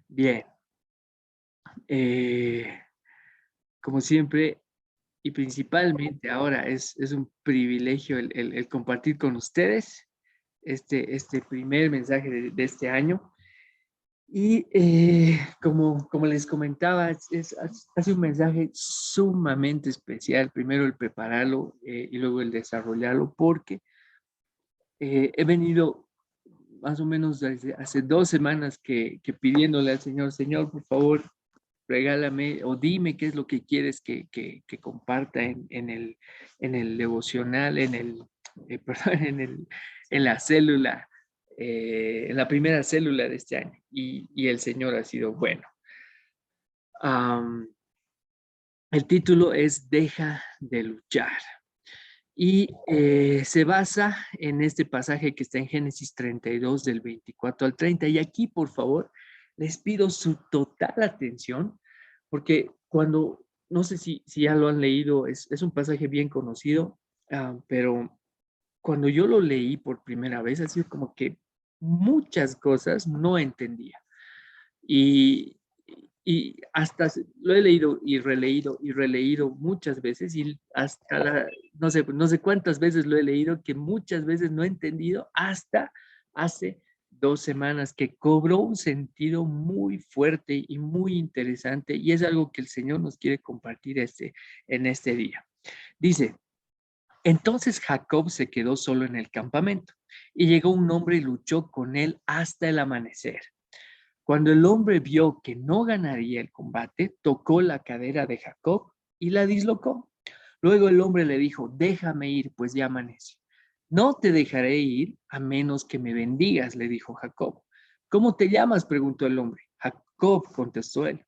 Bien, eh, como siempre y principalmente ahora es un privilegio el compartir con ustedes este primer mensaje de este año. Y como les comentaba, hace un mensaje sumamente especial. Primero el prepararlo y luego el desarrollarlo, porque he venido más o menos desde hace 2 semanas que pidiéndole al Señor, Señor, por favor, regálame o dime qué es lo que quieres que comparta en el devocional, perdón, en la célula, en la primera célula de este año. Y el Señor ha sido bueno. Am, el título es Deja de luchar. Y se basa en este pasaje que está en Génesis 32, del 24 al 30. Y aquí, por favor, les pido su total atención, porque no sé si ya lo han leído, es un pasaje bien conocido, pero cuando yo lo leí por primera vez, ha sido como que muchas cosas no entendía. Y, y hasta lo he leído y releído muchas veces y no sé cuántas veces lo he leído, que muchas veces no he entendido hasta hace 2 semanas que cobró un sentido muy fuerte y muy interesante, y es algo que el Señor nos quiere compartir en este día. Dice: entonces Jacob se quedó solo en el campamento y llegó un hombre y luchó con él hasta el amanecer. Cuando el hombre vio que no ganaría el combate, tocó la cadera de Jacob y la dislocó. Luego el hombre le dijo: déjame ir, pues ya amanece. No te dejaré ir a menos que me bendigas, le dijo Jacob. ¿Cómo te llamas?, preguntó el hombre. Jacob, contestó él.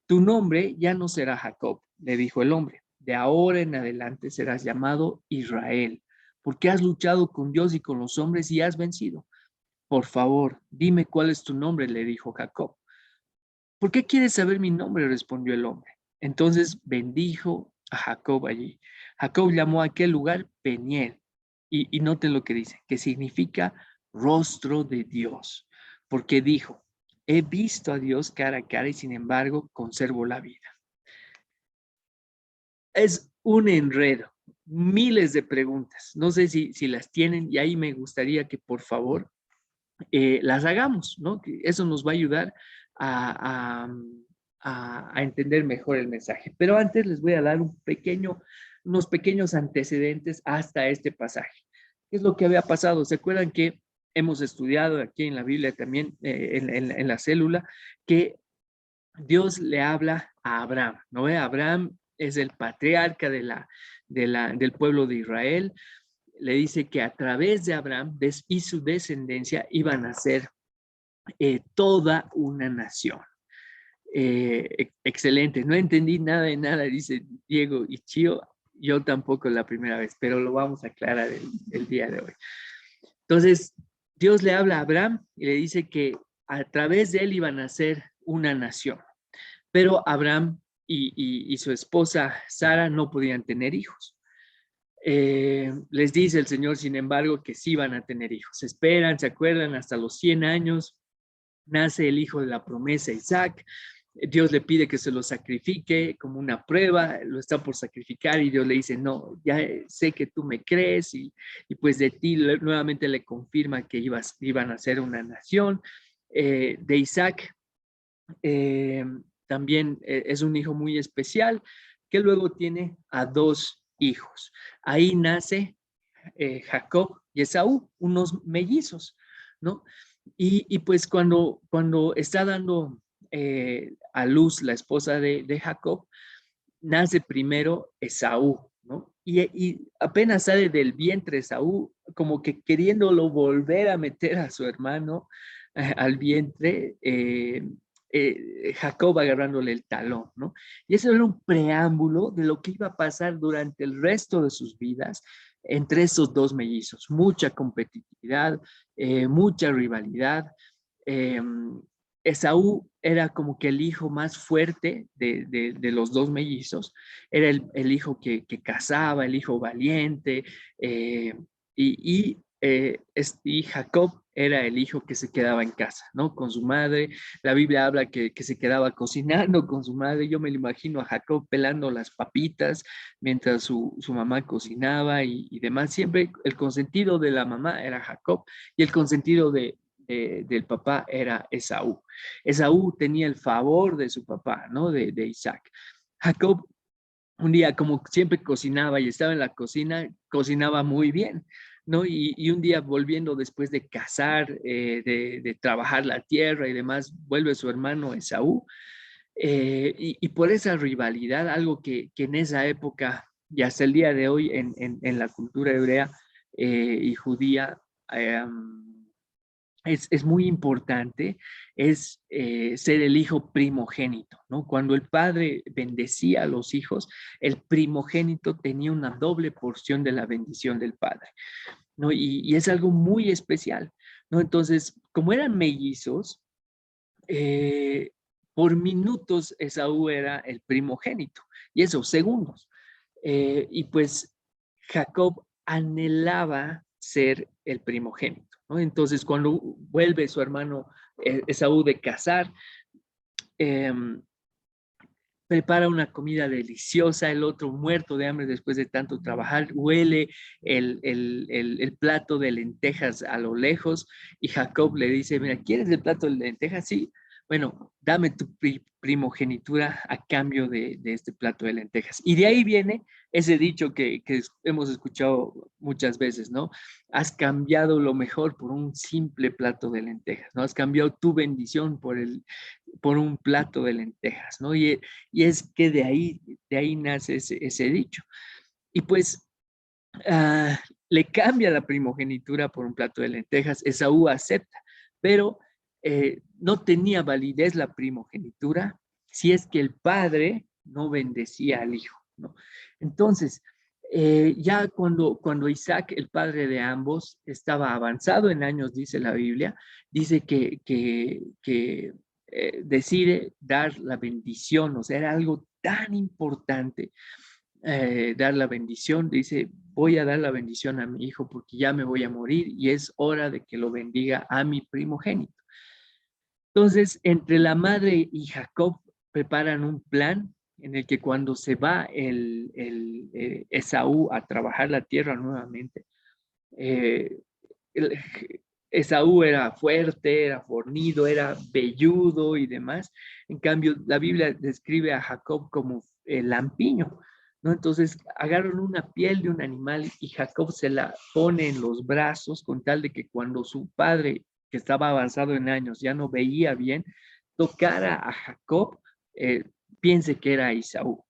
Tu nombre ya no será Jacob, le dijo el hombre. De ahora en adelante serás llamado Israel, porque has luchado con Dios y con los hombres y has vencido. Por favor, dime cuál es tu nombre, le dijo Jacob. ¿Por qué quieres saber mi nombre?, respondió el hombre. Entonces bendijo a Jacob allí. Jacob llamó a aquel lugar Peniel. Y noten lo que dice, que significa rostro de Dios, porque dijo: he visto a Dios cara a cara y sin embargo conservo la vida. Es un enredo, miles de preguntas. No sé si las tienen, y ahí me gustaría que por favor las hagamos, ¿no? Que eso nos va a ayudar a, a entender mejor el mensaje. Pero antes les voy a dar unos pequeños antecedentes hasta este pasaje. ¿Qué es lo que había pasado? ¿Se acuerdan que hemos estudiado aquí en la Biblia también, en la célula, que Dios le habla a Abraham, ¿no? Abraham es el patriarca del pueblo de Israel. Le dice que a través de Abraham y su descendencia iban a ser toda una nación. Excelente, no entendí nada de nada, dice Diego y Chío. Yo tampoco la primera vez, pero lo vamos a aclarar el día de hoy. Entonces, Dios le habla a Abraham y le dice que a través de él iban a ser una nación. Pero Abraham y su esposa Sara no podían tener hijos. Les dice el Señor, sin embargo, que sí van a tener hijos. Esperan, se acuerdan, hasta los 100 años nace el hijo de la promesa, Isaac. Dios le pide que se lo sacrifique como una prueba, lo está por sacrificar y Dios le dice: no, ya sé que tú me crees, y pues de ti nuevamente le confirma que iban a ser una nación. De Isaac eh, también es un hijo muy especial, que luego tiene a 2 hijos. Ahí nace Jacob y Esaú, unos mellizos, ¿no? Y pues cuando está dando a luz la esposa de Jacob, nace primero Esaú, ¿no? Y apenas sale del vientre Esaú, como que queriéndolo volver a meter a su hermano al vientre, Jacob agarrándole el talón, ¿no? Y eso era un preámbulo de lo que iba a pasar durante el resto de sus vidas entre esos 2 mellizos. Mucha competitividad, mucha rivalidad. Eh, Esaú era como que el hijo más fuerte de los 2 mellizos, era el hijo que cazaba, el hijo valiente, y Jacob era el hijo que se quedaba en casa, ¿no? Con su madre. La Biblia habla que se quedaba cocinando con su madre. Yo me lo imagino a Jacob pelando las papitas mientras su mamá cocinaba y demás. Siempre el consentido de la mamá era Jacob y el consentido del papá era Esaú. Esaú tenía el favor de su papá, ¿no? De Isaac. Jacob un día, como siempre cocinaba y estaba en la cocina, cocinaba muy bien, ¿no? Y un día volviendo después de cazar, de trabajar la tierra y demás, vuelve su hermano Esaú. Y por esa rivalidad, algo que en esa época y hasta el día de hoy en la cultura hebrea y judía, eh, es muy importante, es ser el hijo primogénito, ¿no? Cuando el padre bendecía a los hijos, el primogénito tenía una doble porción de la bendición del padre, ¿no? Y es algo muy especial, ¿no? Entonces, como eran mellizos, eh, por minutos Esaú era el primogénito, y eso, segundos. Y pues Jacob anhelaba ser el primogénito, ¿no? Entonces, cuando vuelve su hermano Esaú de cazar, eh, prepara una comida deliciosa, el otro muerto de hambre después de tanto trabajar, huele el plato de lentejas a lo lejos y Jacob le dice, mira, ¿quieres el plato de lentejas? Sí, bueno, dame tu primogenitura a cambio de este plato de lentejas. Y de ahí viene ese dicho que hemos escuchado muchas veces, ¿no? Has cambiado lo mejor por un simple plato de lentejas, ¿no? Has cambiado tu bendición por un plato de lentejas, ¿no? Y es que de ahí nace ese dicho. Y pues le cambia la primogenitura por un plato de lentejas, Esaú acepta, pero no tenía validez la primogenitura si es que el padre no bendecía al hijo, ¿no? Entonces, ya cuando Isaac, el padre de ambos, estaba avanzado en años, dice la Biblia, dice que decide dar la bendición, o sea, era algo tan importante dar la bendición, dice, voy a dar la bendición a mi hijo porque ya me voy a morir y es hora de que lo bendiga a mi primogénito. Entonces, entre la madre y Jacob preparan un plan en el que cuando se va Esaú a trabajar la tierra nuevamente, eh, el- Esaú era fuerte, era fornido, era velludo y demás. En cambio, la Biblia describe a Jacob como el lampiño, ¿no? Entonces agarran una piel de un animal y Jacob se la pone en los brazos con tal de que cuando su padre, que estaba avanzado en años, ya no veía bien, tocara a Jacob, eh, piense que era Esaú,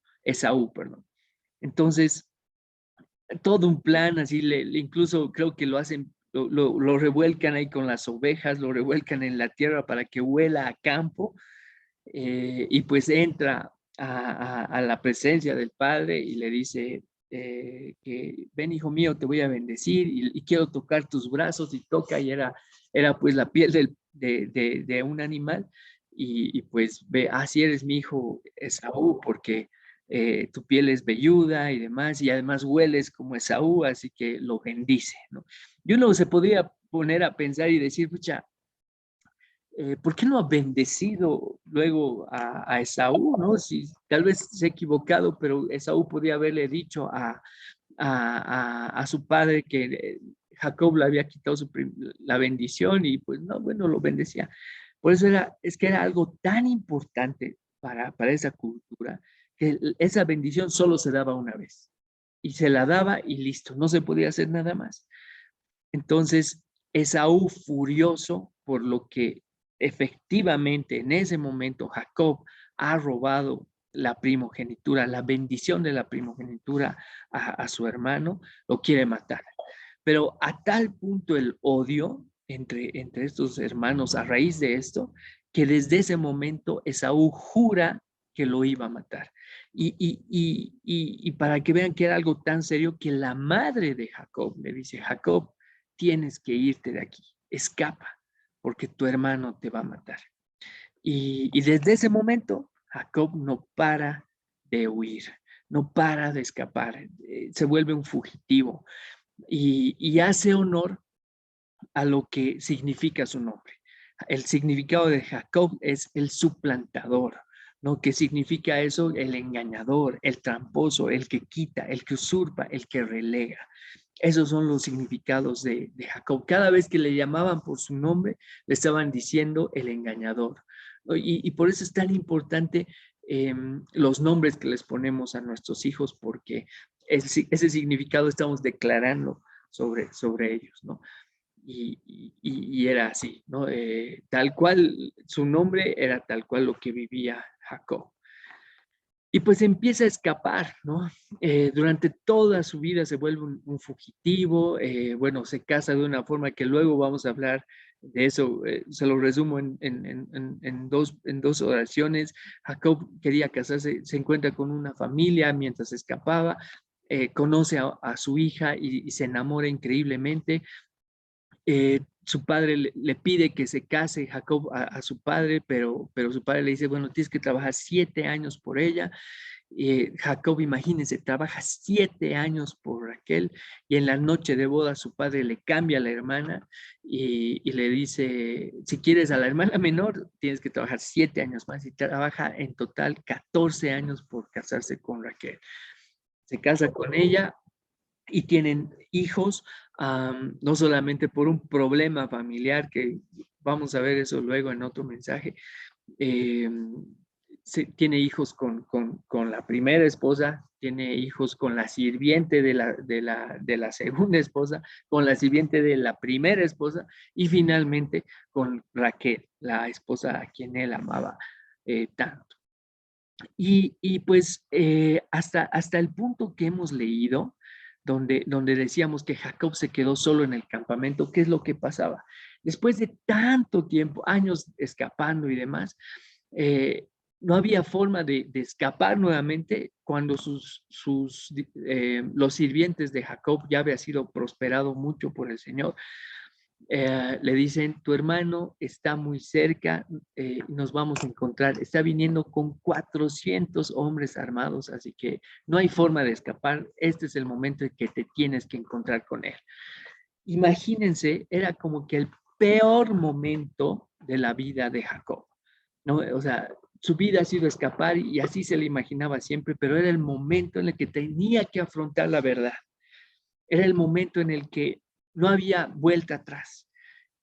perdón. Entonces, todo un plan, así, incluso creo que lo hacen, lo revuelcan ahí con las ovejas, lo revuelcan en la tierra para que huela a campo, y pues entra a la presencia del Padre y le dice que ven hijo mío, te voy a bendecir y quiero tocar tus brazos y toca y era pues la piel de un animal y pues ve, si eres mi hijo Esaú porque tu piel es velluda y demás y además hueles como Esaú, así que lo bendice, ¿no? Y uno se podría poner a pensar y decir, pucha, ¿por qué no ha bendecido luego a Esaú, ¿no? Si tal vez se ha equivocado, pero Esaú podía haberle dicho a su padre que Jacob le había quitado la bendición y pues no, bueno, lo bendecía. Por eso es que era algo tan importante para esa cultura que esa bendición solo se daba una vez y se la daba y listo, no se podía hacer nada más. Entonces, Esaú furioso por lo que efectivamente en ese momento Jacob ha robado la primogenitura, la bendición de la primogenitura a su hermano, lo quiere matar. Pero a tal punto el odio entre estos hermanos a raíz de esto, que desde ese momento Esaú jura que lo iba a matar. Y para que vean que era algo tan serio que la madre de Jacob le dice, Jacob, tienes que irte de aquí, escapa, porque tu hermano te va a matar. Y desde ese momento, Jacob no para de huir, no para de escapar, se vuelve un fugitivo y hace honor a lo que significa su nombre. El significado de Jacob es el suplantador, ¿no? ¿Qué significa eso? El engañador, el tramposo, el que quita, el que usurpa, el que relega. Esos son los significados de Jacob. Cada vez que le llamaban por su nombre, le estaban diciendo el engañador, ¿no? Y por eso es tan importante los nombres que les ponemos a nuestros hijos, porque ese significado estamos declarando sobre ellos, ¿no? Y era así, ¿no? Tal cual, su nombre era tal cual lo que vivía Jacob. Y pues empieza a escapar, ¿no? Durante toda su vida se vuelve un fugitivo, bueno, se casa de una forma que luego vamos a hablar de eso, se lo resumo en dos oraciones. Jacob quería casarse, se encuentra con una familia mientras escapaba, conoce a su hija y se enamora increíblemente. Su padre le pide que se case Jacob a su padre, pero su padre le dice, bueno, tienes que trabajar 7 años por ella. Jacob, imagínense, trabaja 7 años por Raquel y en la noche de boda su padre le cambia a la hermana y le dice, si quieres a la hermana menor, tienes que trabajar 7 años más y trabaja en total 14 años por casarse con Raquel. Se casa con ella y tienen hijos, no solamente por un problema familiar, que vamos a ver eso luego en otro mensaje, eh, tiene hijos con la primera esposa, tiene hijos con la sirviente de la segunda esposa, con la sirviente de la primera esposa y finalmente con Raquel, la esposa a quien él amaba tanto. Y pues hasta el punto que hemos leído, donde decíamos que Jacob se quedó solo en el campamento, ¿qué es lo que pasaba? Después de tanto tiempo, años escapando y demás, eh, no había forma de escapar nuevamente cuando los sirvientes de Jacob ya había sido prosperado mucho por el Señor. Le dicen, tu hermano está muy cerca, nos vamos a encontrar, está viniendo con 400 hombres armados, así que no hay forma de escapar, este es el momento en que te tienes que encontrar con él. Imagínense, era como que el peor momento de la vida de Jacob, ¿no? O sea, su vida ha sido escapar y así se le imaginaba siempre, pero era el momento en el que tenía que afrontar la verdad. Era el momento en el que no había vuelta atrás.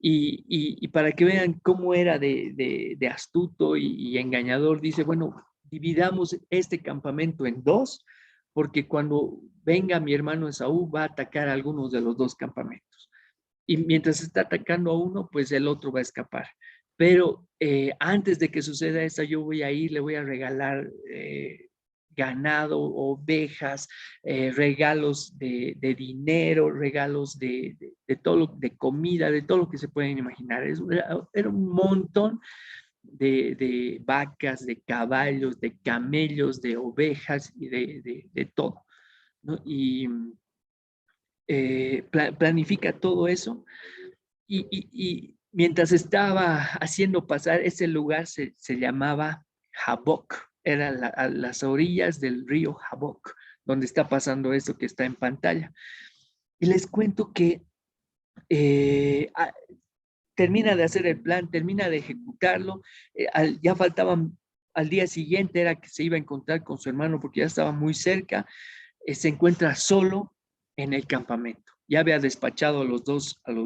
Y para que vean cómo era de astuto y engañador, dice, bueno, dividamos este campamento en dos, porque cuando venga mi hermano Esaú va a atacar a algunos de los dos campamentos. Y mientras está atacando a uno, pues el otro va a escapar. Pero antes de que suceda eso, yo voy a ir, le voy a regalar ganado, ovejas, regalos de dinero, regalos de todo, de comida, de todo lo que se pueden imaginar. Era un montón de vacas, de caballos, de camellos, de ovejas y de todo, ¿no? Y planifica todo eso y mientras estaba haciendo pasar, ese lugar se llamaba Jaboc, era a las orillas del río Jaboc, donde está pasando eso que está en pantalla. Y les cuento que termina de hacer el plan, termina de ejecutarlo, ya faltaban, al día siguiente era que se iba a encontrar con su hermano porque ya estaba muy cerca, se encuentra solo en el campamento. Ya había despachado a los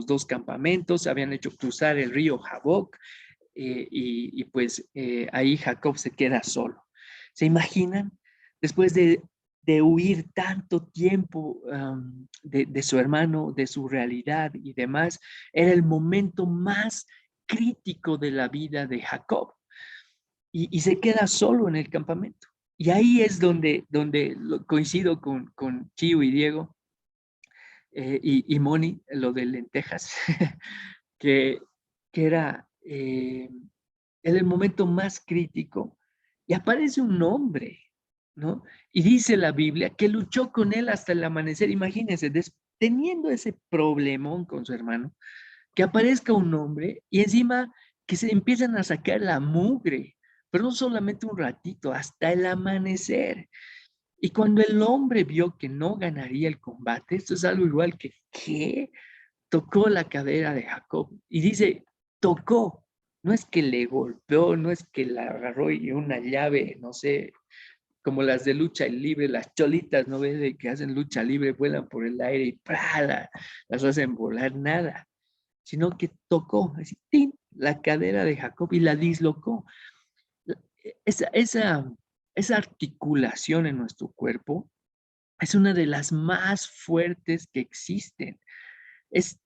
dos campamentos, habían hecho cruzar el río Jaboc pues ahí Jacob se queda solo. ¿Se imaginan? Después de huir tanto tiempo de su hermano, de su realidad y demás, era el momento más crítico de la vida de Jacob y se queda solo en el campamento. Y ahí es donde coincido con Chio y Diego y Moni, lo de lentejas, que, que era el momento más crítico y aparece un hombre, ¿no? Y dice la Biblia que luchó con él hasta el amanecer. Imagínense, teniendo ese problemón con su hermano, que aparezca un hombre y encima que se empiezan a sacar la mugre, pero no solamente un ratito, hasta el amanecer. Y cuando el hombre vio que no ganaría el combate, esto es algo igual que, ¿qué? tocó la cadera de Jacob. Y dice, tocó. No es que le golpeó, no es que la agarró y una llave, no sé, como las de lucha libre, las cholitas, ¿no ves? De que hacen lucha libre, vuelan por el aire y ¡prá! Las hacen volar, nada. Sino que tocó, así, ¡tin! La cadera de Jacob y la dislocó. Esa, esa, esa articulación en nuestro cuerpo es una de las más fuertes que existen. Es,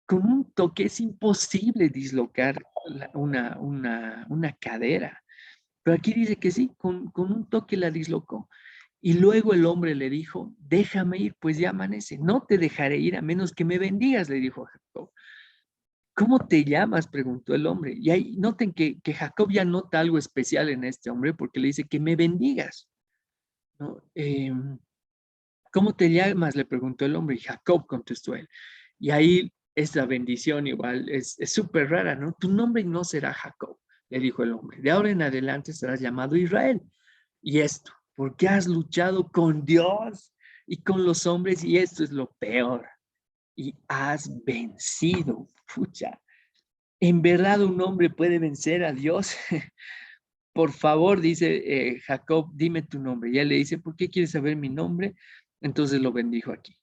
con un toque es imposible dislocar una cadera. Pero aquí dice que sí, con un toque la dislocó. Y luego el hombre le dijo, déjame ir, pues ya amanece. No te dejaré ir a menos que me bendigas, le dijo a Jacob. ¿Cómo te llamas?, preguntó el hombre. Y ahí noten que Jacob ya nota algo especial en este hombre porque le dice que me bendigas, ¿no? ¿Cómo te llamas?, le preguntó el hombre. Y Jacob, contestó él. Y ahí esta bendición igual es súper rara, ¿no? Tu nombre no será Jacob, le dijo el hombre. De ahora en adelante serás llamado Israel. Y esto, porque has luchado con Dios y con los hombres, y esto es lo peor. Y has vencido. Pucha. ¿En verdad un hombre puede vencer a Dios? Por favor, dice Jacob, dime tu nombre. Y él le dice, ¿por qué quieres saber mi nombre? Entonces lo bendijo aquí.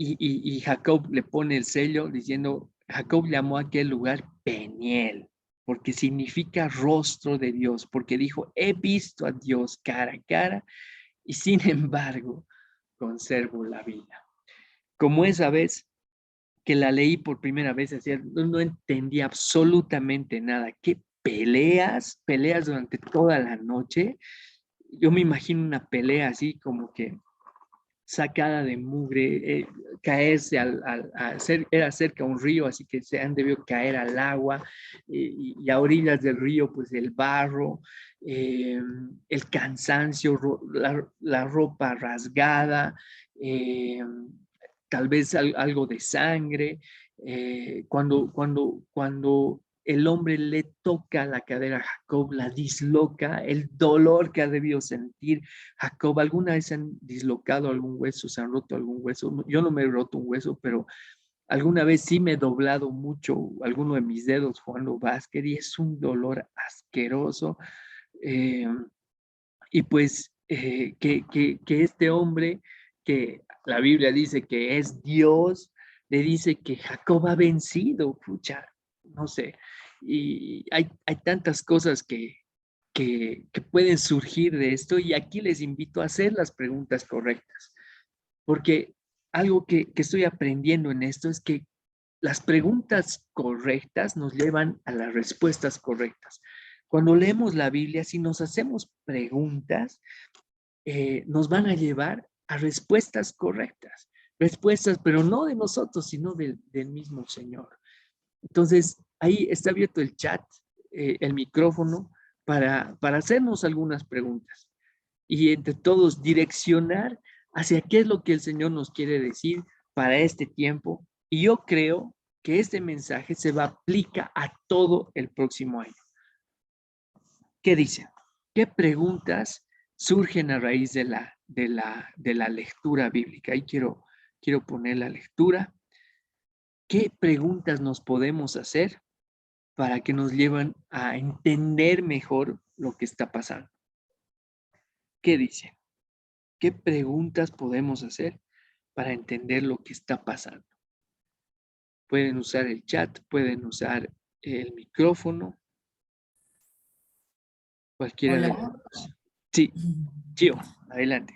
Y Jacob le pone el sello diciendo, Jacob llamó a aquel lugar Peniel, porque significa rostro de Dios, porque dijo, he visto a Dios cara a cara y sin embargo conservo la vida. Como esa vez que la leí por primera vez, así, no entendía absolutamente nada. ¿Qué peleas? Peleas durante toda la noche. Yo me imagino una pelea así como que sacada de mugre, caerse era cerca a un río, así que se han debido caer al agua, y a orillas del río, pues el barro, el cansancio, la ropa rasgada, eh, tal vez algo de sangre. Cuando el hombre le toca la cadera a Jacob, la disloca, el dolor que ha debido sentir. Jacob, ¿alguna vez han dislocado algún hueso, se han roto algún hueso? Yo no me he roto un hueso, pero alguna vez sí me he doblado mucho alguno de mis dedos jugando básquet y es un dolor asqueroso. Eh, y pues que este hombre, que la Biblia dice que es Dios, le dice que Jacob ha vencido, pucha, no sé. Y hay tantas cosas que pueden surgir de esto y aquí les invito a hacer las preguntas correctas, porque algo que estoy aprendiendo en esto es que las preguntas correctas nos llevan a las respuestas correctas. Cuando leemos la Biblia, si nos hacemos preguntas, nos van a llevar a respuestas correctas, respuestas, pero no de nosotros, sino del mismo Señor. Entonces, ahí está abierto el chat, el micrófono, para hacernos algunas preguntas y entre todos direccionar hacia qué es lo que el Señor nos quiere decir para este tiempo. Y yo creo que este mensaje se va a aplicar a todo el próximo año. ¿Qué dice? ¿Qué preguntas surgen a raíz de la lectura bíblica? Ahí quiero poner la lectura. ¿Qué preguntas nos podemos hacer para que nos lleven a entender mejor lo que está pasando? ¿Qué dice? ¿Qué preguntas podemos hacer para entender lo que está pasando? Pueden usar el chat, pueden usar el micrófono, cualquiera de Hola. los dos. Sí, Gio, adelante.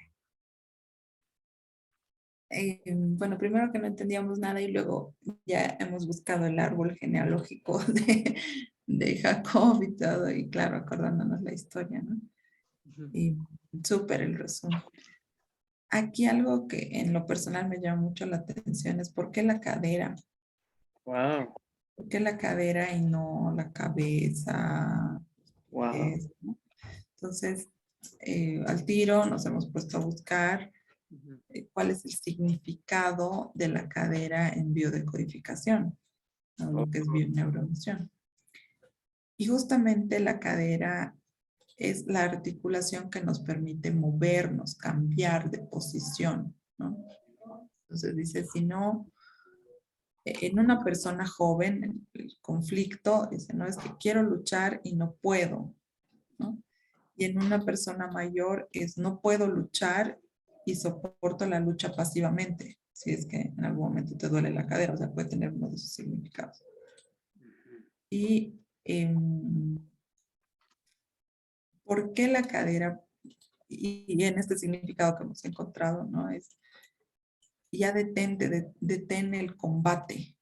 Bueno, primero que no entendíamos nada y luego ya hemos buscado el árbol genealógico de Jacob y todo, y claro, acordándonos la historia, ¿no? Y súper el resumen. Aquí algo que en lo personal me llama mucho la atención es por qué la cadera. Wow, ¿Por qué la cadera y no la cabeza? wow. ¿No? Entonces, al tiro nos hemos puesto a buscar cuál es el significado de la cadera en biodecodificación, ¿no? Lo que es bioneuroemoción. Y justamente la cadera es la articulación que nos permite movernos, cambiar de posición, ¿no? Entonces dice, si no En una persona joven, el conflicto, dice, no, es que quiero luchar y no puedo, ¿no? Y en una persona mayor es, no puedo luchar y soporto la lucha pasivamente, si es que en algún momento te duele la cadera, o sea, puede tener uno de esos significados. Y ¿por qué la cadera? Y en este significado que hemos encontrado, ¿no? Es, ya detén el combate.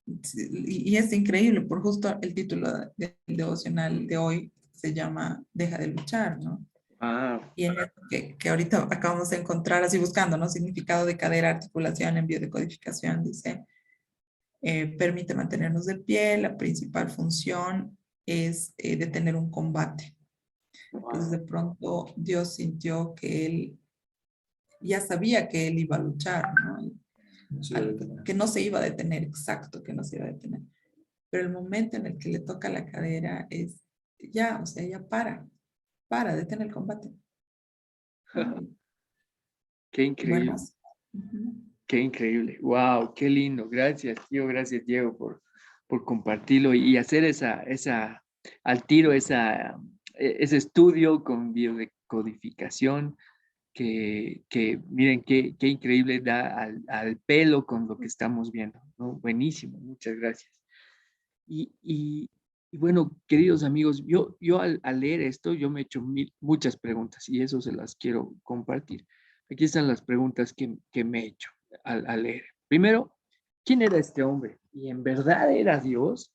Y es increíble, por justo el título del devocional de hoy se llama Deja de luchar, ¿no? Ah, Y en esto que ahorita acabamos de encontrar, así buscando, ¿no? Significado de cadera, articulación, envío de codificación, dice, permite mantenernos de pie, la principal función es detener un combate. Entonces de pronto Dios sintió que él ya sabía que él iba a luchar, ¿no? Que no se iba a detener, exacto, que no se iba a detener. Pero el momento en el que le toca la cadera es ya, o sea, ya detén el combate. ¿No? qué Bueno, increíble, qué increíble. Wow, qué lindo. Gracias, tío, gracias, Diego, por compartirlo y hacer al tiro ese estudio con biodecodificación que miren, qué increíble da al pelo con lo que estamos viendo, ¿no? Buenísimo, muchas gracias. Y, y, y bueno, queridos amigos, yo al leer esto, yo me he hecho muchas preguntas y eso se las quiero compartir. Aquí están las preguntas que me he hecho al leer. Primero, ¿quién era este hombre? ¿Y en verdad era Dios?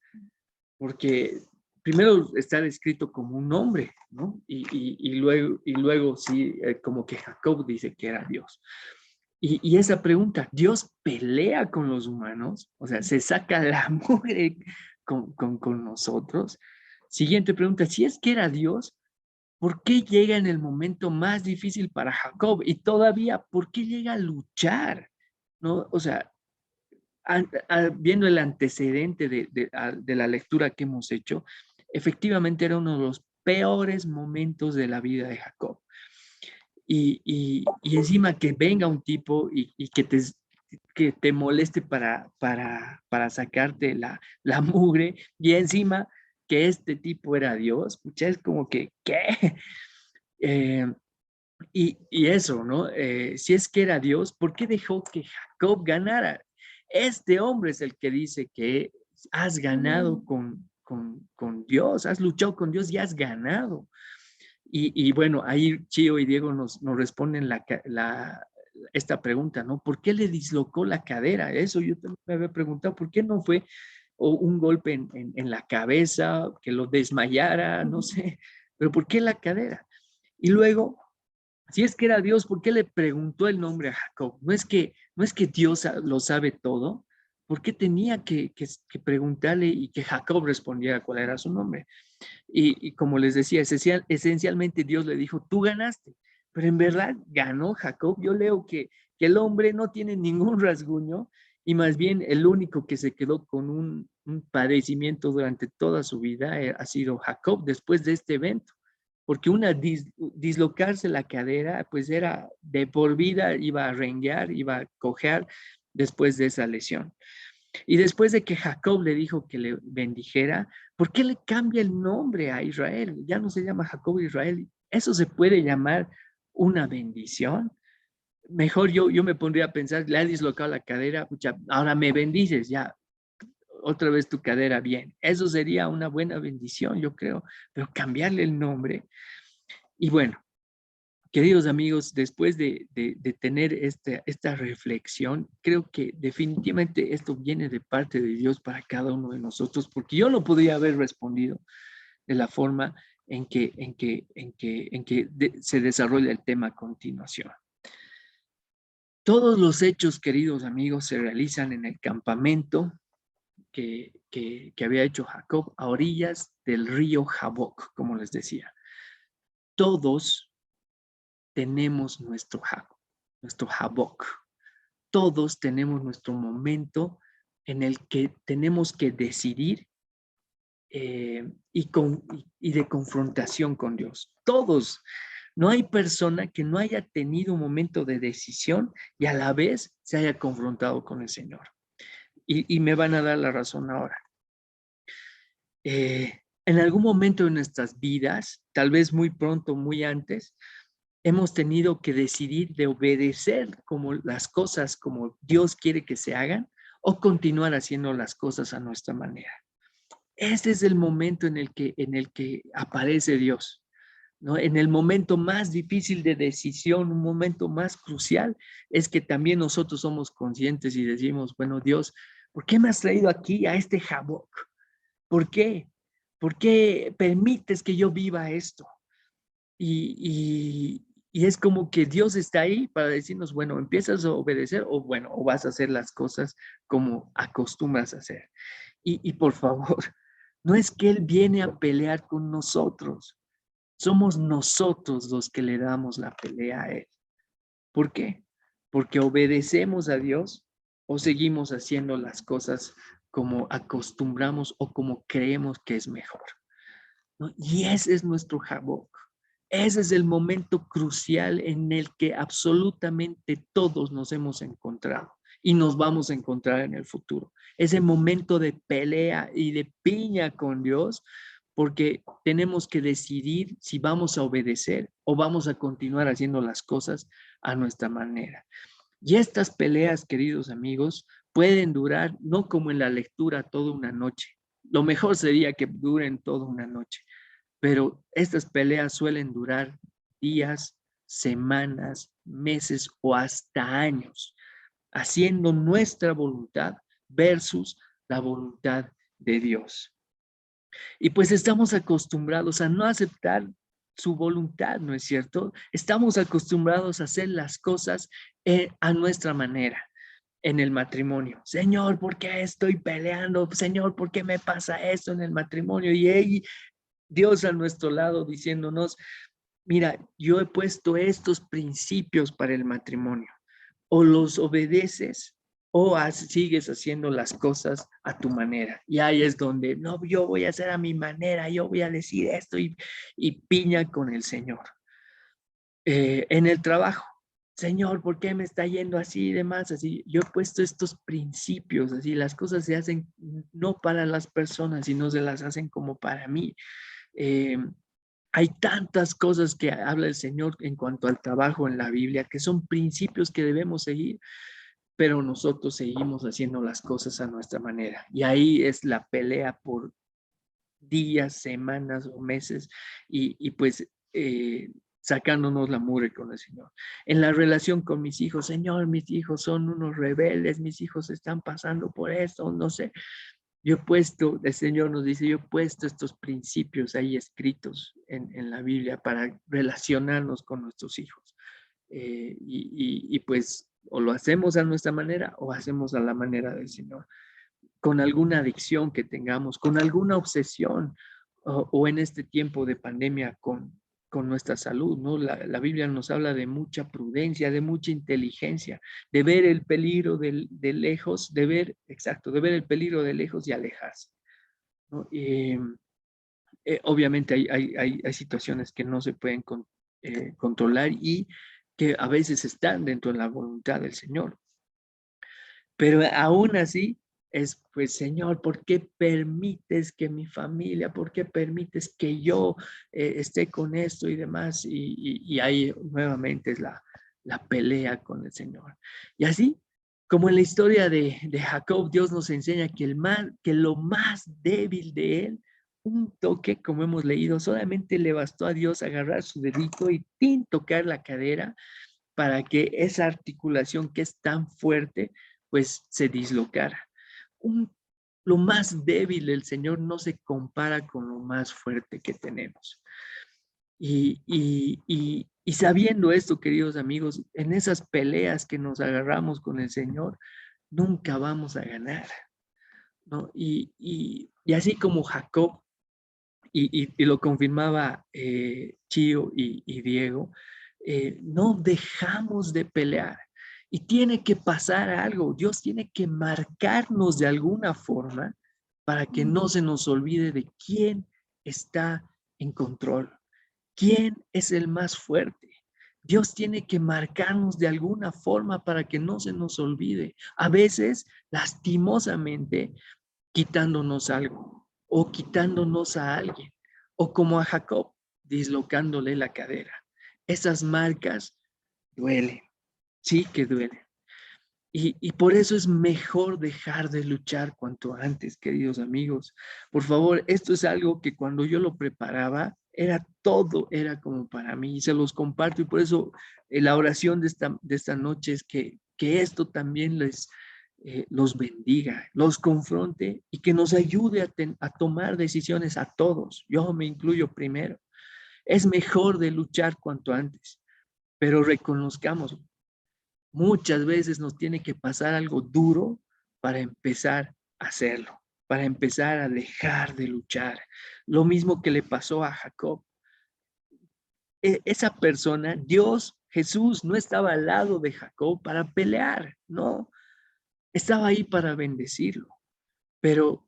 Porque primero está descrito como un hombre, ¿no? Y luego sí, como que Jacob dice que era Dios. Y esa pregunta, ¿Dios pelea con los humanos? O sea, ¿se saca la mugre con nosotros? Siguiente pregunta, si es que era Dios, ¿por qué llega en el momento más difícil para Jacob? Y todavía, ¿por qué llega a luchar? ¿No? O sea, viendo el antecedente de la lectura que hemos hecho, efectivamente era uno de los peores momentos de la vida de Jacob. Y encima que venga un tipo y que te moleste para sacarte la mugre, y encima que este tipo era Dios, pucha, es como que, ¿qué? Eh, y eso, ¿no? Si es que era Dios, ¿por qué dejó que Jacob ganara? Este hombre es el que dice que has ganado con Dios, has luchado con Dios y has ganado. Y bueno, ahí Chío y Diego nos responden esta pregunta, ¿no? ¿Por qué le dislocó la cadera? Eso yo también me había preguntado, ¿por qué no fue un golpe en la cabeza, que lo desmayara, no sé, pero ¿por qué la cadera? Y luego, si es que era Dios, ¿por qué le preguntó el nombre a Jacob? No es que Dios lo sabe todo. ¿Por qué tenía que preguntarle y que Jacob respondiera cuál era su nombre? Y como les decía, esencialmente Dios le dijo, tú ganaste, pero en verdad ganó Jacob. Yo leo que el hombre no tiene ningún rasguño y más bien el único que se quedó con un padecimiento durante toda su vida ha sido Jacob después de este evento, porque dislocarse la cadera, pues era de por vida, iba a renguear, iba a cojear después de esa lesión. Y después de que Jacob le dijo que le bendijera, ¿por qué le cambia el nombre a Israel? Ya no se llama Jacob Israel. ¿Eso se puede llamar una bendición? Mejor yo me pondría a pensar, le ha dislocado la cadera, pucha, ahora me bendices, ya, otra vez tu cadera bien. Eso sería una buena bendición, yo creo, pero cambiarle el nombre. Y bueno, queridos amigos, después de tener esta reflexión, creo que definitivamente esto viene de parte de Dios para cada uno de nosotros, porque yo no podría haber respondido de la forma en que se desarrolla el tema a continuación. Todos los hechos, queridos amigos, se realizan en el campamento que había hecho Jacob a orillas del río Jaboc, como les decía. Todos tenemos nuestro Jaboc. Todos tenemos nuestro momento en el que tenemos que decidir y de confrontación con Dios. Todos. No hay persona que no haya tenido un momento de decisión y a la vez se haya confrontado con el Señor. y me van a dar la razón ahora. En algún momento de nuestras vidas, tal vez muy pronto, muy antes, hemos tenido que decidir de obedecer como las cosas como Dios quiere que se hagan o continuar haciendo las cosas a nuestra manera. Este es el momento en el que aparece Dios, ¿no? En el momento más difícil de decisión, un momento más crucial, es que también nosotros somos conscientes y decimos, bueno, Dios, ¿por qué me has traído aquí a este Jaboc? ¿Por qué? ¿Por qué permites que yo viva esto? Y es como que Dios está ahí para decirnos, bueno, empiezas a obedecer o bueno, o vas a hacer las cosas como acostumbras a hacer. Y por favor, no es que Él viene a pelear con nosotros, somos nosotros los que le damos la pelea a Él. ¿Por qué? Porque obedecemos a Dios o seguimos haciendo las cosas como acostumbramos o como creemos que es mejor, ¿no? Y ese es nuestro Jaboc. Ese es el momento crucial en el que absolutamente todos nos hemos encontrado y nos vamos a encontrar en el futuro. Ese momento de pelea y de piña con Dios, porque tenemos que decidir si vamos a obedecer o vamos a continuar haciendo las cosas a nuestra manera. Y estas peleas, queridos amigos, pueden durar no como en la lectura toda una noche. Lo mejor sería que duren toda una noche, pero estas peleas suelen durar días, semanas, meses o hasta años, haciendo nuestra voluntad versus la voluntad de Dios. Y pues estamos acostumbrados a no aceptar su voluntad, ¿no es cierto? Estamos acostumbrados a hacer las cosas a nuestra manera en el matrimonio. Señor, ¿por qué estoy peleando? Señor, ¿por qué me pasa esto en el matrimonio? Y Dios a nuestro lado diciéndonos, mira, yo he puesto estos principios para el matrimonio. O los obedeces o sigues haciendo las cosas a tu manera. Y ahí es donde, no, yo voy a hacer a mi manera, yo voy a decir esto y piña con el Señor. En el trabajo, Señor, ¿por qué me está yendo así y demás? Así, yo he puesto estos principios, así las cosas se hacen no para las personas, sino se las hacen como para mí. Eh, Hay tantas cosas que habla el Señor en cuanto al trabajo en la Biblia, que son principios que debemos seguir, pero nosotros seguimos haciendo las cosas a nuestra manera. Y ahí es la pelea por días, semanas o meses y pues sacándonos la mugre con el Señor. En la relación con mis hijos, Señor, mis hijos son unos rebeldes, mis hijos están pasando por esto, no sé. Yo he puesto, el Señor nos dice, yo he puesto estos principios ahí escritos en la Biblia para relacionarnos con nuestros hijos. Y pues o lo hacemos a nuestra manera o hacemos a la manera del Señor. Con alguna adicción que tengamos, con alguna obsesión o en este tiempo de pandemia con nuestra salud, ¿no? La Biblia nos habla de mucha prudencia, de mucha inteligencia, de ver el peligro de lejos, de ver, exacto, de ver el peligro de lejos y alejarse, ¿no? Obviamente hay situaciones que no se pueden controlar y que a veces están dentro de la voluntad del Señor. Pero aún así es, pues, Señor, ¿por qué permites que mi familia, por qué permites que yo esté con esto y demás? Y ahí nuevamente es la pelea con el Señor. Y así, como en la historia de Jacob, Dios nos enseña que lo más débil de él, un toque, como hemos leído, solamente le bastó a Dios agarrar su dedito y tocar la cadera para que esa articulación que es tan fuerte, pues se dislocara. Lo más débil del Señor no se compara con lo más fuerte que tenemos. Y sabiendo esto, queridos amigos, en esas peleas que nos agarramos con el Señor, nunca vamos a ganar, ¿no? Y así como Jacob, y lo confirmaba Chío y Diego, no dejamos de pelear. Y tiene que pasar algo. Dios tiene que marcarnos de alguna forma para que no se nos olvide de quién está en control, quién es el más fuerte, Dios tiene que marcarnos de alguna forma para que no se nos olvide. A veces, lastimosamente, quitándonos algo o quitándonos a alguien, o como a Jacob, dislocándole la cadera. Esas marcas duelen, sí que duelen. Y por eso es mejor dejar de luchar cuanto antes, queridos amigos. Por favor, esto es algo que cuando yo lo preparaba, era como para mí, y se los comparto, y por eso la oración de esta noche es que esto también los bendiga, los confronte y que nos ayude a tomar decisiones a todos. Yo me incluyo primero. Es mejor de luchar cuanto antes, pero reconozcamos, muchas veces nos tiene que pasar algo duro para empezar a hacerlo, para empezar a dejar de luchar. Lo mismo que le pasó a Jacob. Esa persona, Dios, Jesús, no estaba al lado de Jacob para pelear, no, estaba ahí para bendecirlo, pero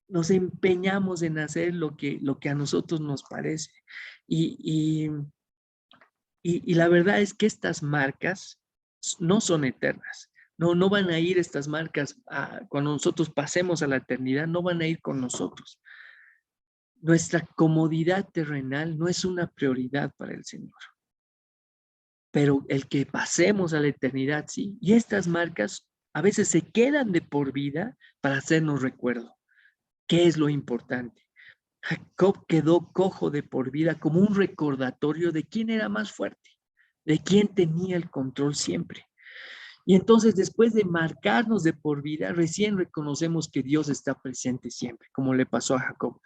nos empeñamos en hacer lo que a nosotros nos parece. Y, y, y la verdad es que estas marcas no son eternas. No, no van a ir estas marcas cuando nosotros pasemos a la eternidad, no van a ir con nosotros. Nuestra comodidad terrenal no es una prioridad para el Señor, pero el que pasemos a la eternidad, sí. Y estas marcas a veces se quedan de por vida para hacernos recuerdo. ¿Qué es lo importante? Jacob quedó cojo de por vida como un recordatorio de quién era más fuerte, de quién tenía el control siempre. Y entonces, después de marcarnos de por vida, recién reconocemos que Dios está presente siempre, como le pasó a Jacob.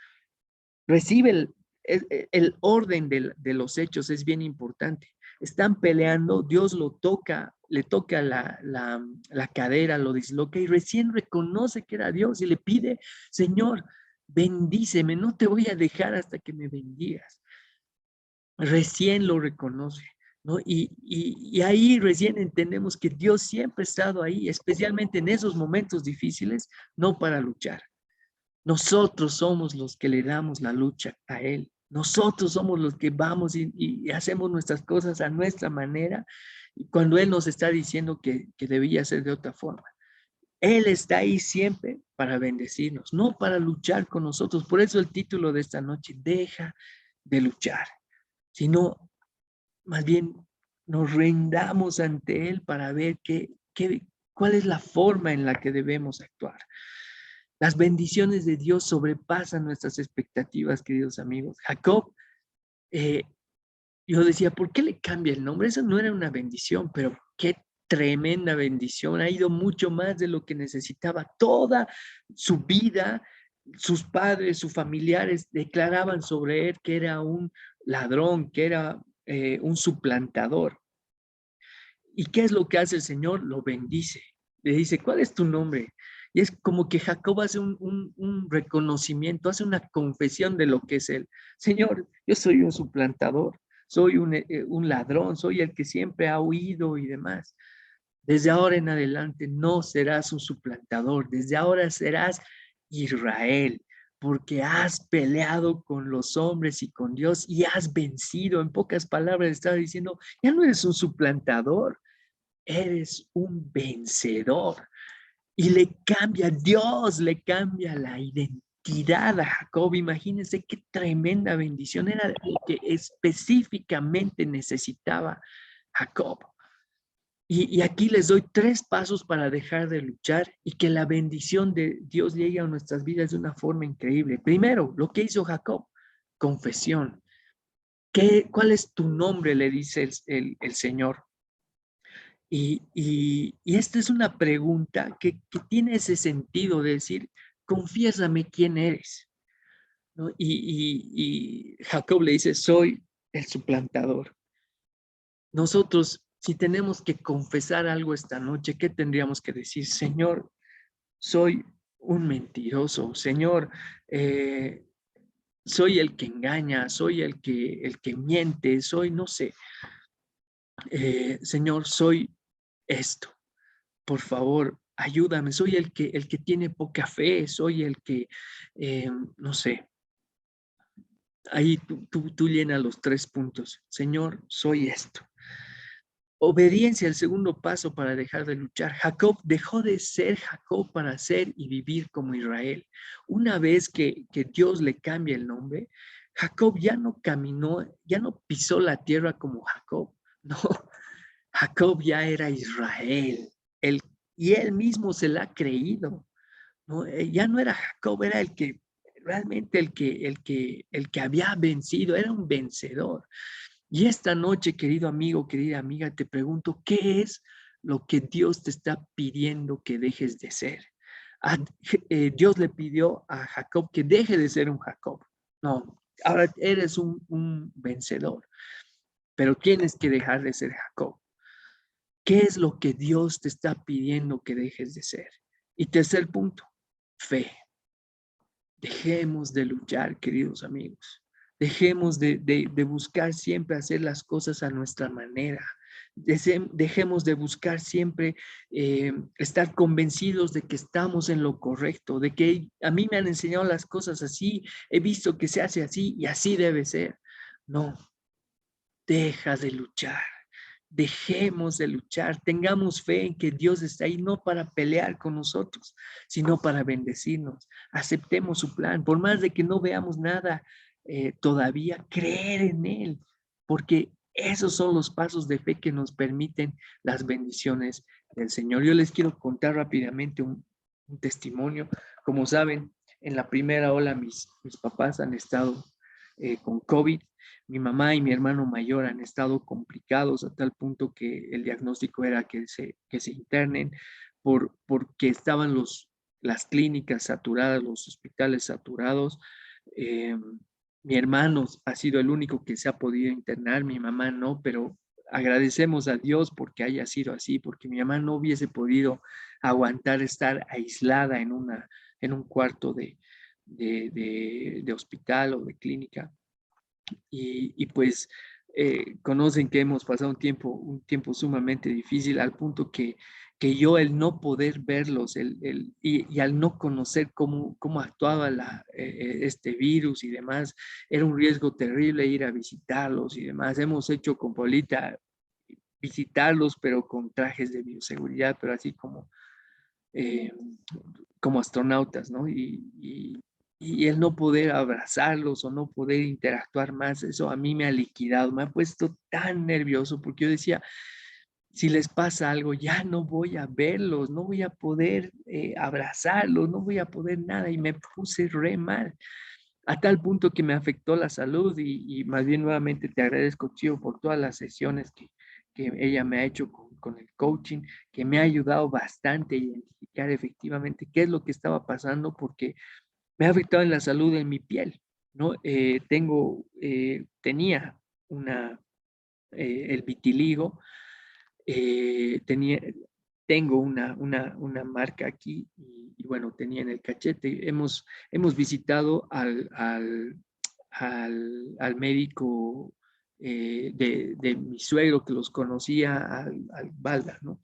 Recibe el orden de los hechos, es bien importante. Están peleando, Dios lo toca, le toca la cadera, lo disloca y recién reconoce que era Dios y le pide, Señor, bendíceme, no te voy a dejar hasta que me bendigas. Recién lo reconoce, ¿no? Y ahí recién entendemos que Dios siempre ha estado ahí, especialmente en esos momentos difíciles, no para luchar. Nosotros somos los que le damos la lucha a Él. Nosotros somos los que vamos y hacemos nuestras cosas a nuestra manera, cuando Él nos está diciendo que debía ser de otra forma. Él está ahí siempre para bendecirnos, no para luchar con nosotros. Por eso el título de esta noche, deja de luchar, sino más bien nos rendamos ante Él para ver cuál es la forma en la que debemos actuar. Las bendiciones de Dios sobrepasan nuestras expectativas, queridos amigos. Jacob, eh, yo decía, ¿por qué le cambia el nombre? Eso no era una bendición, pero qué tremenda bendición. Ha ido mucho más de lo que necesitaba. Toda su vida, sus padres, sus familiares declaraban sobre él que era un ladrón, que era un suplantador. ¿Y qué es lo que hace el Señor? Lo bendice. Le dice, ¿cuál es tu nombre? Y es como que Jacob hace un reconocimiento, hace una confesión de lo que es él. Señor, yo soy un suplantador, soy un ladrón, soy el que siempre ha huido y demás. Desde ahora en adelante no serás un suplantador, desde ahora serás Israel, porque has peleado con los hombres y con Dios y has vencido. En pocas palabras estaba diciendo, ya no eres un suplantador, eres un vencedor. Y Dios le cambia la identidad a Jacob. Imagínense qué tremenda bendición, era lo que específicamente necesitaba Jacob. Y aquí les doy 3 pasos para dejar de luchar y que la bendición de Dios llegue a nuestras vidas de una forma increíble. Primero, lo que hizo Jacob, confesión. ¿Cuál es tu nombre? Le dice el Señor. Y esta es una pregunta que tiene ese sentido de decir, confiésame quién eres, ¿no? Y Jacob le dice, soy el suplantador. Nosotros, si tenemos que confesar algo esta noche, ¿qué tendríamos que decir? Señor, soy un mentiroso. Señor, soy el que engaña, soy el que miente, soy, no sé. Señor, soy esto. Por favor, ayúdame. Soy el que tiene poca fe, soy el que, no sé. Ahí tú llenas los 3 puntos. Señor, soy esto. Obediencia, el segundo paso para dejar de luchar. Jacob dejó de ser Jacob para ser y vivir como Israel. Una vez que Dios le cambia el nombre, Jacob ya no caminó, ya no pisó la tierra como Jacob. No, Jacob ya era Israel. Él, y él mismo se la ha creído. ¿No? Ya no era Jacob, era el que realmente el que había vencido, era un vencedor. Y esta noche, querido amigo, querida amiga, te pregunto, ¿qué es lo que Dios te está pidiendo que dejes de ser? Dios le pidió a Jacob que deje de ser un Jacob. No, ahora eres un vencedor, pero tienes que dejar de ser Jacob. ¿Qué es lo que Dios te está pidiendo que dejes de ser? Y tercer punto, fe. Dejemos de luchar, queridos amigos. Dejemos de buscar siempre hacer las cosas a nuestra manera. Dejemos de buscar siempre estar convencidos de que estamos en lo correcto, de que a mí me han enseñado las cosas así, he visto que se hace así y así debe ser. No, deja de luchar. Dejemos de luchar, tengamos fe en que Dios está ahí no para pelear con nosotros, sino para bendecirnos. Aceptemos su plan, por más de que no veamos nada todavía, creer en Él, porque esos son los pasos de fe que nos permiten las bendiciones del Señor. Yo les quiero contar rápidamente un testimonio. Como saben, en la primera ola mis papás han estado con COVID. Mi mamá y mi hermano mayor han estado complicados a tal punto que el diagnóstico era que se internen porque estaban las clínicas saturadas, los hospitales saturados. Eh, Mi hermano ha sido el único que se ha podido internar, mi mamá no, pero agradecemos a Dios porque haya sido así, porque mi mamá no hubiese podido aguantar estar aislada en un cuarto de hospital o de clínica. Y pues conocen que hemos pasado un tiempo sumamente difícil al punto que yo el no poder verlos y al no conocer cómo actuaba este virus y demás, era un riesgo terrible ir a visitarlos y demás. Hemos hecho con Polita visitarlos, pero con trajes de bioseguridad, pero así eh, como astronautas, ¿no? Y el no poder abrazarlos o no poder interactuar más, eso a mí me ha liquidado, me ha puesto tan nervioso porque yo decía, si les pasa algo, ya no voy a verlos, no voy a poder abrazarlos, no voy a poder nada y me puse re mal. A tal punto que me afectó la salud y más bien nuevamente te agradezco, Chío, por todas las sesiones que ella me ha hecho con el coaching, que me ha ayudado bastante a identificar efectivamente qué es lo que estaba pasando, porque me ha afectado en la salud en mi piel, ¿no? Tenía el vitiligo, tenía, tengo una marca aquí y bueno, tenía en el cachete. Hemos visitado al médico de mi suegro que los conocía, al Balda, ¿no?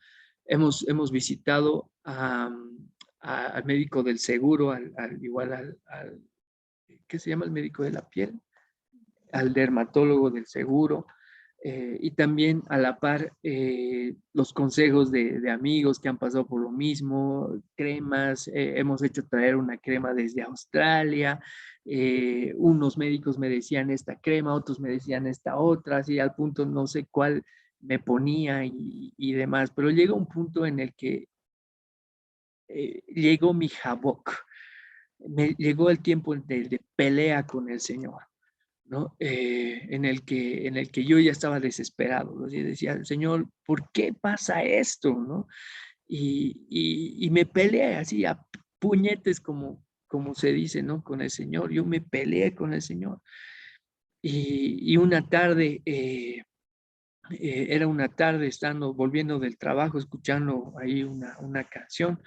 Hemos visitado al médico del seguro, igual ¿qué se llama el médico de la piel? Al dermatólogo del seguro, y también a la par los consejos de amigos que han pasado por lo mismo, cremas, hemos hecho traer una crema desde Australia, unos médicos me decían esta crema, otros me decían esta otra, así al punto no sé cuál me ponía y demás, pero llega un punto en el que llegó mi jabok, me llegó el tiempo de pelea con el Señor, ¿no? En el que yo ya estaba desesperado, ¿no? Y decía, Señor, ¿por qué pasa esto? ¿No? Y me peleé así a puñetes, como se dice, ¿no? Con el Señor. Yo me peleé con el Señor. Y una tarde, era una tarde estando, volviendo del trabajo, escuchando ahí una canción,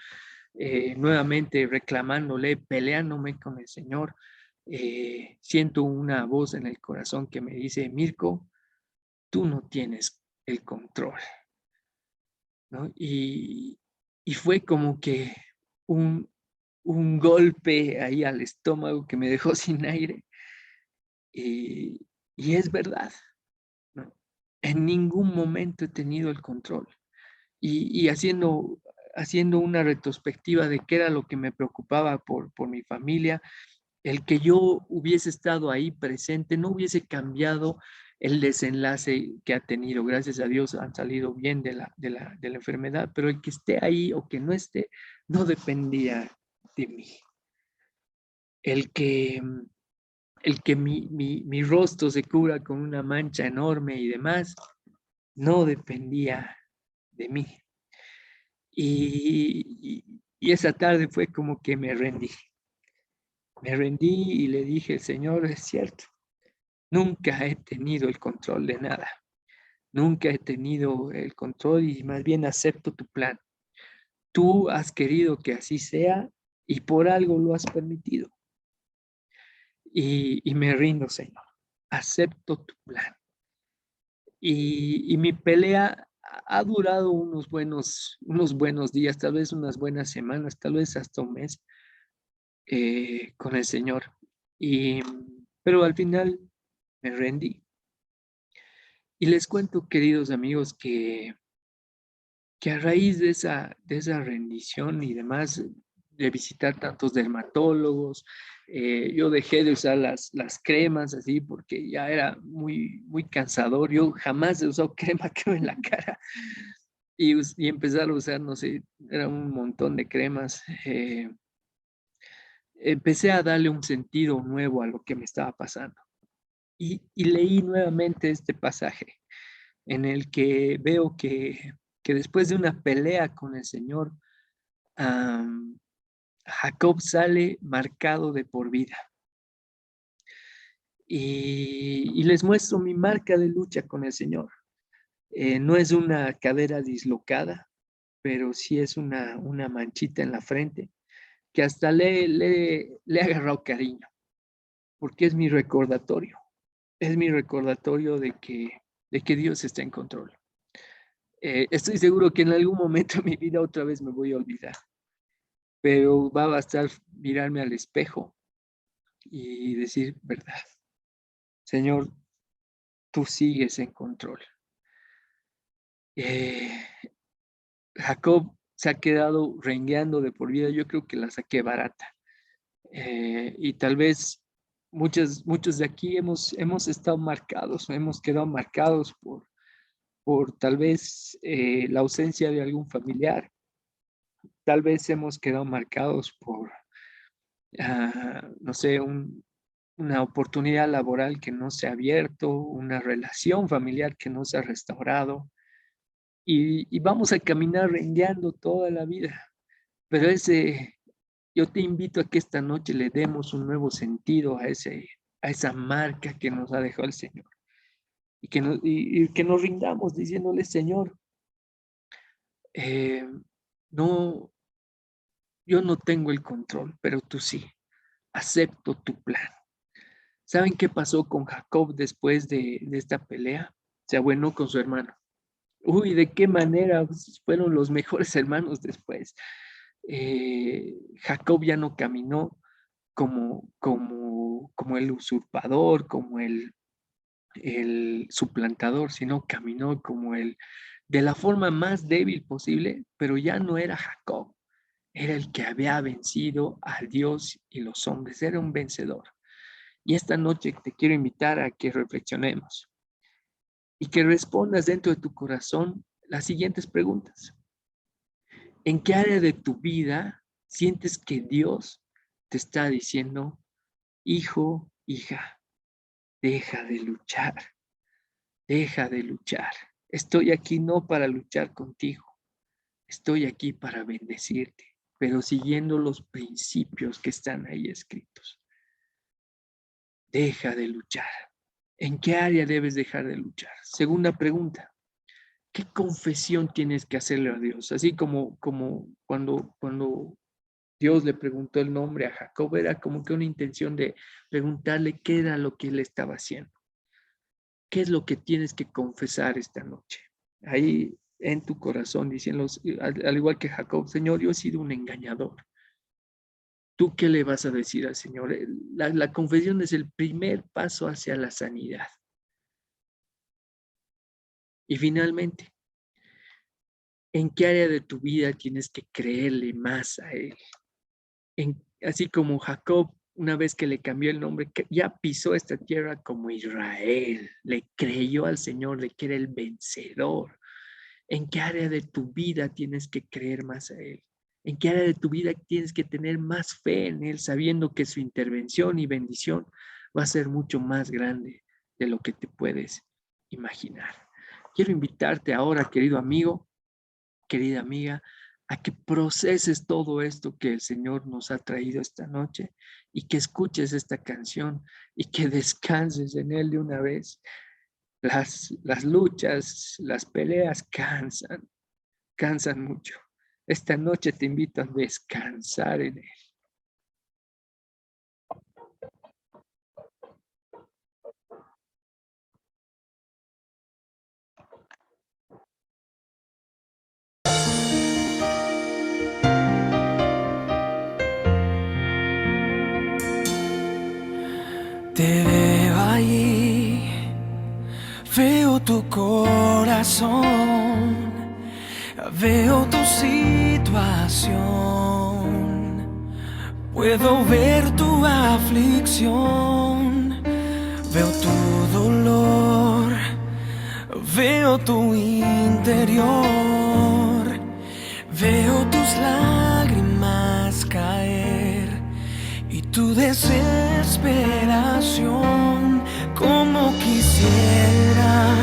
nuevamente reclamándole, peleándome con el Señor. Siento una voz en el corazón que me dice, Mirko, tú no tienes el control, ¿no? Y fue como que un, un golpe ahí al estómago que me dejó sin aire. Y es verdad, ¿no? En ningún momento he tenido el control. Y haciendo una retrospectiva de qué era lo que me preocupaba por mi familia, el que yo hubiese estado ahí presente no hubiese cambiado el desenlace que ha tenido. Gracias a Dios han salido bien de la enfermedad, pero el que esté ahí o que no esté, no dependía de mí. El que, el que mi rostro se cubra con una mancha enorme y demás, no dependía de mí. Y esa tarde fue como que me rendí. Me rendí y le dije, Señor, es cierto, nunca he tenido el control de nada. Nunca he tenido el control y más bien acepto tu plan. Tú has querido que así sea y por algo lo has permitido. Y me rindo, Señor. Acepto tu plan. Y mi pelea ha durado unos buenos días, tal vez unas buenas semanas, tal vez hasta un mes con el Señor. Pero al final me rendí. Y les cuento, queridos amigos, que a raíz de esa rendición y demás, de visitar tantos dermatólogos, yo dejé de usar las cremas así porque ya era muy cansador. Yo jamás he usado crema creo en la cara y empezar a usar, no sé, era un montón de cremas. Empecé a darle un sentido nuevo a lo que me estaba pasando. Y leí nuevamente este pasaje en el que veo que después de una pelea con el Señor, am, Jacob sale marcado de por vida. Y les muestro mi marca de lucha con el Señor. No es una cadera dislocada, pero sí es una manchita en la frente que hasta le he agarrado cariño, porque es mi recordatorio. Es mi recordatorio de que Dios está en control. Estoy seguro que en algún momento de mi vida otra vez me voy a olvidar, pero va a bastar mirarme al espejo y decir verdad. Señor, tú sigues en control. Eh, Jacob se ha quedado rengueando de por vida. Yo creo que la saqué barata. Y tal vez muchos de aquí hemos estado marcados, hemos quedado marcados por tal vez la ausencia de algún familiar. Tal vez hemos quedado marcados por, no sé, una oportunidad laboral que no se ha abierto, una relación familiar que no se ha restaurado. Y vamos a caminar rengueando toda la vida. Pero yo te invito a que esta noche le demos un nuevo sentido a esa marca que nos ha dejado el Señor. Y que nos rindamos diciéndole, Señor, eh, no, yo no tengo el control, pero tú sí. Acepto tu plan. ¿Saben qué pasó con Jacob después de esta pelea? Se abuenó con su hermano. Uy, ¿de qué manera? Pues, fueron los mejores hermanos después. Jacob ya no caminó como el usurpador, como el suplantador, sino caminó de la forma más débil posible, pero ya no era Jacob, era el que había vencido a Dios y los hombres, era un vencedor. Y esta noche te quiero invitar a que reflexionemos y que respondas dentro de tu corazón las siguientes preguntas. ¿En qué área de tu vida sientes que Dios te está diciendo, hijo, hija, deja de luchar, deja de luchar? Estoy aquí no para luchar contigo, estoy aquí para bendecirte, pero siguiendo los principios que están ahí escritos. Deja de luchar. ¿En qué área debes dejar de luchar? Segunda pregunta. ¿Qué confesión tienes que hacerle a Dios? Así como cuando Dios le preguntó el nombre a Jacob, era como que una intención de preguntarle qué era lo que él estaba haciendo. ¿Qué es lo que tienes que confesar esta noche? Ahí en tu corazón, diciendo, al igual que Jacob, Señor, yo he sido un engañador. ¿Tú qué le vas a decir al Señor? La confesión es el primer paso hacia la sanidad. Y finalmente, ¿en qué área de tu vida tienes que creerle más a Él? Así como Jacob, una vez que le cambió el nombre, que ya pisó esta tierra como Israel, le creyó al Señor de que era el vencedor. ¿En qué área de tu vida tienes que creer más a Él? ¿En qué área de tu vida tienes que tener más fe en Él, sabiendo que su intervención y bendición va a ser mucho más grande de lo que te puedes imaginar? Quiero invitarte ahora, querido amigo, querida amiga, a que proceses todo esto que el Señor nos ha traído esta noche y que escuches esta canción y que descanses en Él de una vez. Las luchas, las peleas cansan mucho. Esta noche te invito a descansar en Él. Te veo allí, veo tu corazón, veo tu situación, puedo ver tu aflicción, veo tu dolor, veo tu interior, veo tus lágrimas caer y tu desesperación. Como quisiera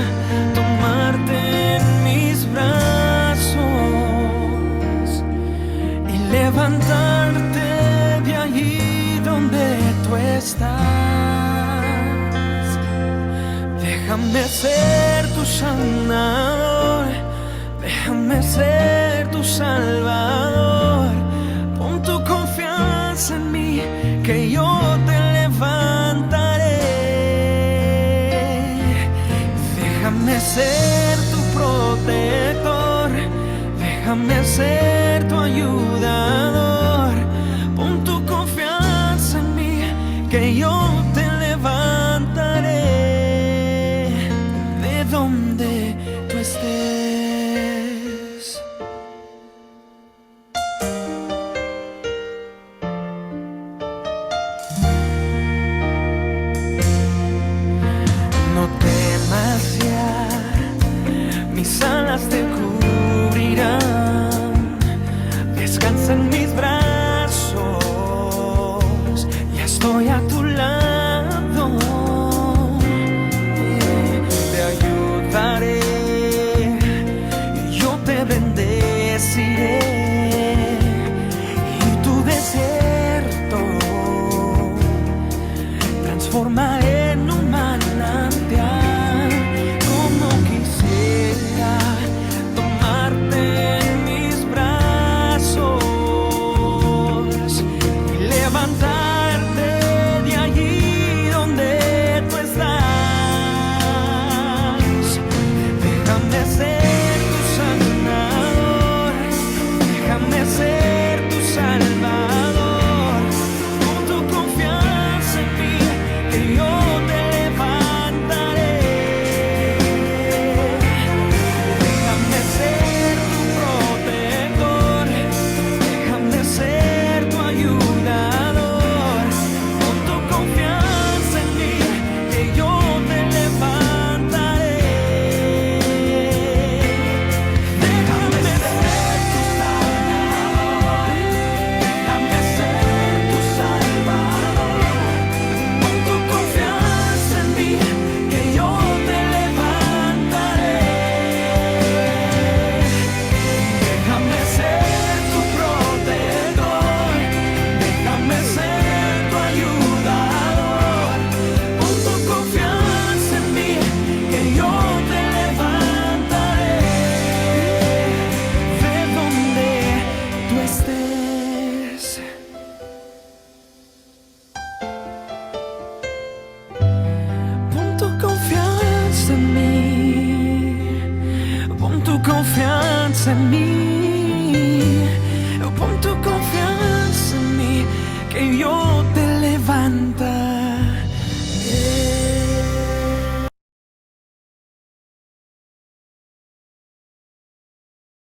tomarte en mis brazos y levantarte de allí donde tú estás. Déjame ser tu sanador, déjame ser tu salvador. Pon tu confianza en mí, que yo te levantaré. Déjame ser tu protector, déjame ser tu ayudador. Pon tu confianza en mí, que yo te levantaré de donde tú estés. No temas ya, mis alas te cubrirán. Descansa en mis brazos, ya estoy a tu lado. Te ayudaré y yo te bendeciré. Y tu desierto transformaré en un manantial. Como quisiera tomarte en mis brazos y levantarte de allí donde tú estás. Déjame ser tu sanador, déjame ser tu salvador. Pon tu confianza en mí, que yo te levantaré. Déjame ser tu protector, déjame ser tu ayudador. Pon tu confianza en mí, que yo te levantaré. Déjame ser tu sanador, déjame ser tu salvador. Pon tu confianza en mí, que yo te levantaré. Déjame ser tu protector, déjame ser tu ayudador. Pon tu confianza en mí, que yo te levantaré de donde tú estés. Pon tu confianza en mí, pon tu confianza en mí.